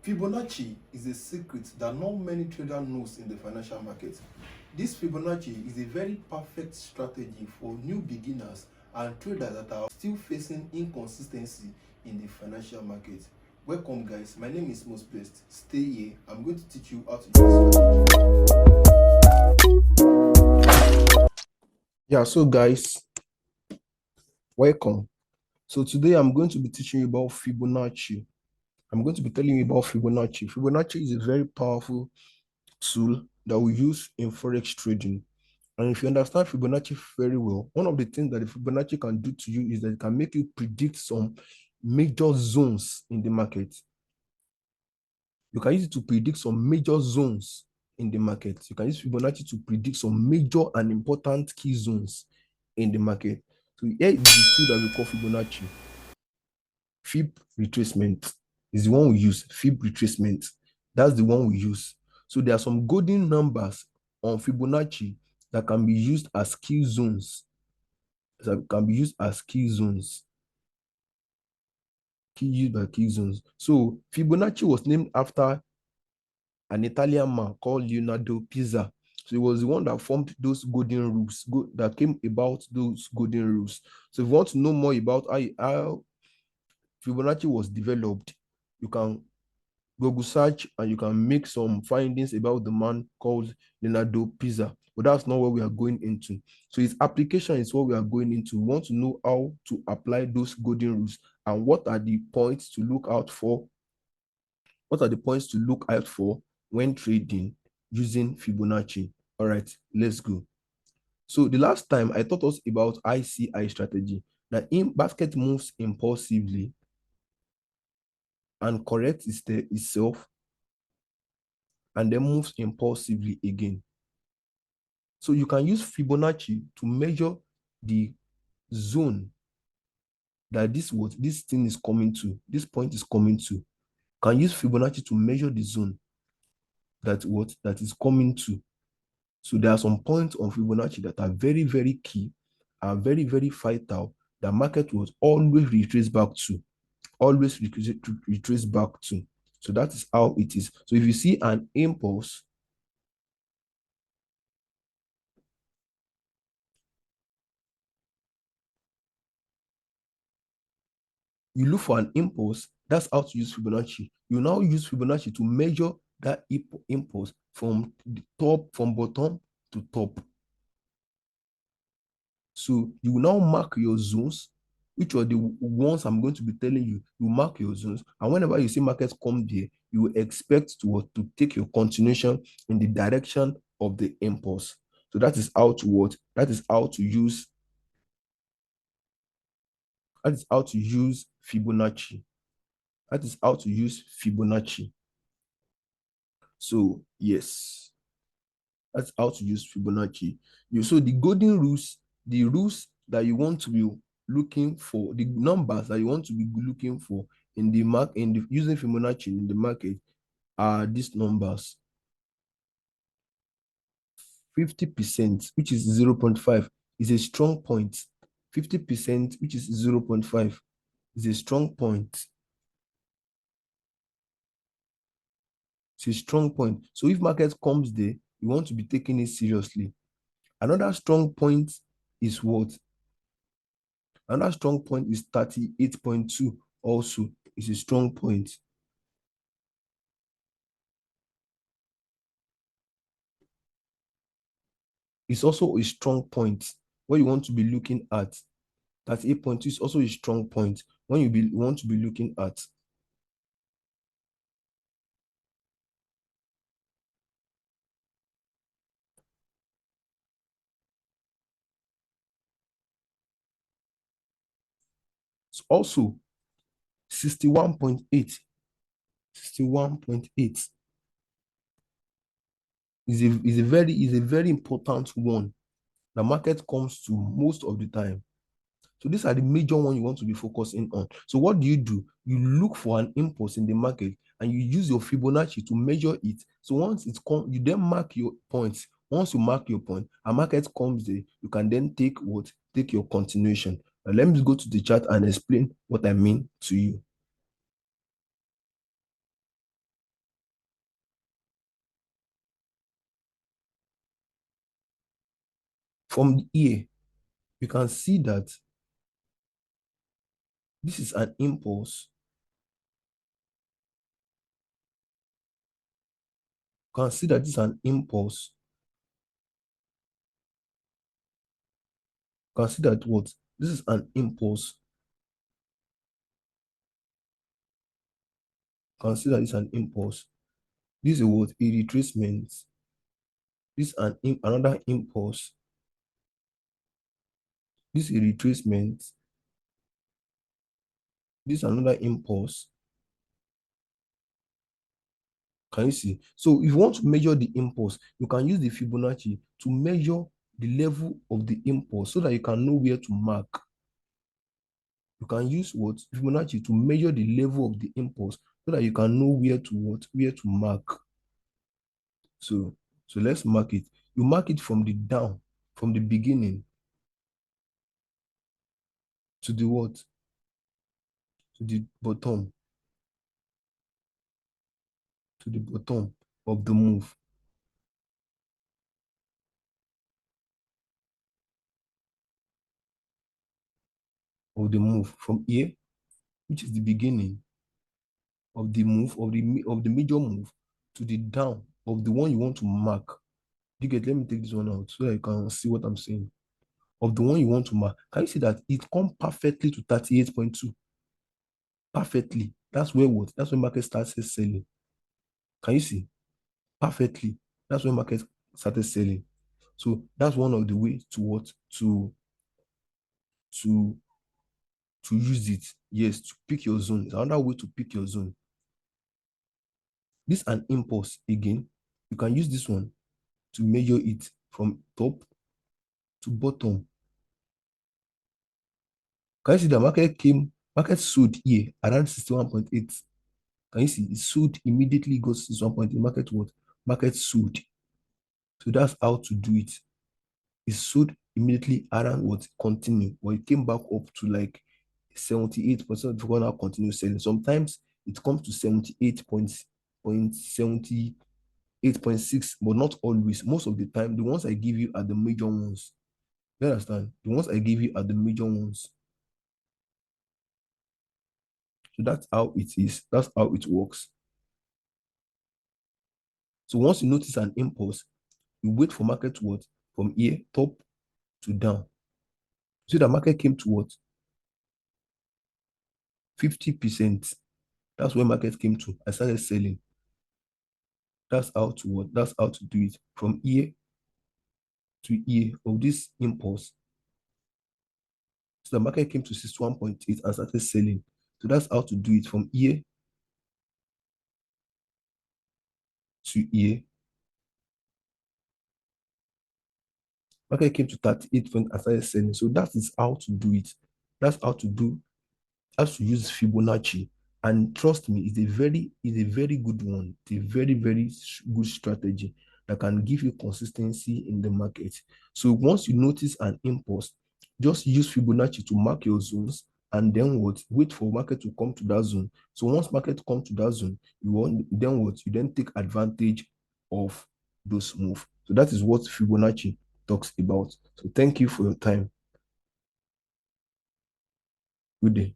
Fibonacci is a secret that not many traders knows in the financial market. This Fibonacci is a very perfect strategy for new beginners and traders that are still facing inconsistency in the financial market. Welcome guys, my name is Most Best. Stay here, I'm going to teach you how to use strategy. Yeah, so guys, welcome. So today I'm going to be teaching you about Fibonacci. I'm going to be telling you about Fibonacci. Fibonacci is a very powerful tool that we use in forex trading. And if you understand Fibonacci very well, one of the things that the Fibonacci can do to you is that it can make you predict some major zones in the market. You can use it to predict some major zones in the market. You can use Fibonacci to predict some major and important key zones in the market. So here is the tool that we call Fibonacci. Fib retracement is the one we use. Fib retracement. That's the one we use. So there are some golden numbers on Fibonacci that can be used as key zones. That can be used as key zones. Used by key zones. So Fibonacci was named after an Italian man called Leonardo Pisa. So he was the one that formed those golden rules, that came about those golden rules. So if you want to know more about how Fibonacci was developed, you can Google search and you can make some findings about the man called Leonardo Pisa. But that's not what we are going into. So his application is what we are going into. We want to know how to apply those golden rules and what are the points to look out for. What are the points to look out for when trading using Fibonacci? All right, let's go. So the last time I taught us about ICI strategy, that in basket moves impulsively and corrects itself and then moves impulsively again. So you can use Fibonacci to measure the zone that this thing is coming to, this point is coming to. You can use Fibonacci to measure the zone that is coming to. So there are some points on Fibonacci that are very, very key, are very, very vital, that market was always retrace back to. Always retrace back to. So that is how it is. So if you see an impulse, you look for an impulse, that's how to use Fibonacci. You now use Fibonacci to measure that impulse from the top, from bottom to top. So you will now mark your zones, which are the ones I'm going to be telling you. You mark your zones, and whenever you see markets come there, you will expect to take your continuation in the direction of the impulse. So that is how to That is how to use. That is how to use Fibonacci. That is how to use Fibonacci. So yes, that's how to use Fibonacci. So the golden rules, the rules that you want to be looking for, the numbers that you want to be looking for in the market, using Fibonacci in the market, are these numbers. 50%, which is 0.5, is a strong point. 50%, which is 0.5, is a strong point. It's a strong point. So if market comes there, you want to be taking it seriously. Another strong point is what? Another strong point is 38.2. Also, is a strong point. It's also a strong point where you want to be looking at. 38.2 is also a strong point when you want to be looking at. It's also 61.8. 61.8 is a very important one. The market comes to most of the time. So these are the major ones you want to be focusing on. So what do? You look for an impulse in the market and you use your Fibonacci to measure it. So once it comes, you then mark your points. Once you mark your point, a market comes there, you can then take your continuation. Now let me go to the chart and explain what I mean to you. From here, you can see that this is an impulse. You can see that this is an impulse. You can see that what? This is an impulse. You can see that it's an impulse. This is what? A retracement. This is another impulse. This is a retracement. This is another impulse. Can you see? So if you want to measure the impulse, you can use the Fibonacci to measure the level of the impulse so that you can know where to mark. You can use what? Fibonacci to measure the level of the impulse so that you can know where to what? Where to mark. So let's mark it. You mark it from the down, from the beginning to the what? To the bottom. To the bottom of the move. Of the move from here, which is the beginning of the move of the major move, to the down of the one you want to mark. You get? Let me take this one out so that you can see what I'm saying. Of the one you want to mark, can you see that it comes perfectly to 38.2? Perfectly. That's where what? That's when market starts selling. Can you see? Perfectly. That's when market started selling. So that's one of the ways to what? To to use it. Yes, to pick your zone. It's another way to pick your zone. This is an impulse again. You can use this one to measure it from top to bottom. Can you see the market sold here around 61.8? Can you see? It sold immediately, goes to 61.8. Market what? Market sold. So that's how to do it. It sold immediately around what? Continue. But it came back up to like 78%. If you now continue selling, sometimes it comes to 78.6, but not always. Most of the time, the ones I give you are the major ones. You understand? The ones I give you are the major ones. So that's how it is. That's how it works. So once you notice an impulse, you wait for market to what? From here, top to down. See the market came to what? 50%. That's where market came to. I started selling. That's how to what? That's how to do it. From here to here of this impulse. So the market came to 61.8 and started selling. So that's how to do it from here to here. Market came to 38 point and started selling. So that is how to do it. That's how to do, has to use Fibonacci. And trust me, it's a very good one. It's a very good strategy that can give you consistency in the market. So once you notice an impulse, just use Fibonacci to mark your zones, and then what? Wait for market to come to that zone. So once market come to that zone, you then take advantage of those moves. So that is what Fibonacci talks about. So thank you for your time. Good day.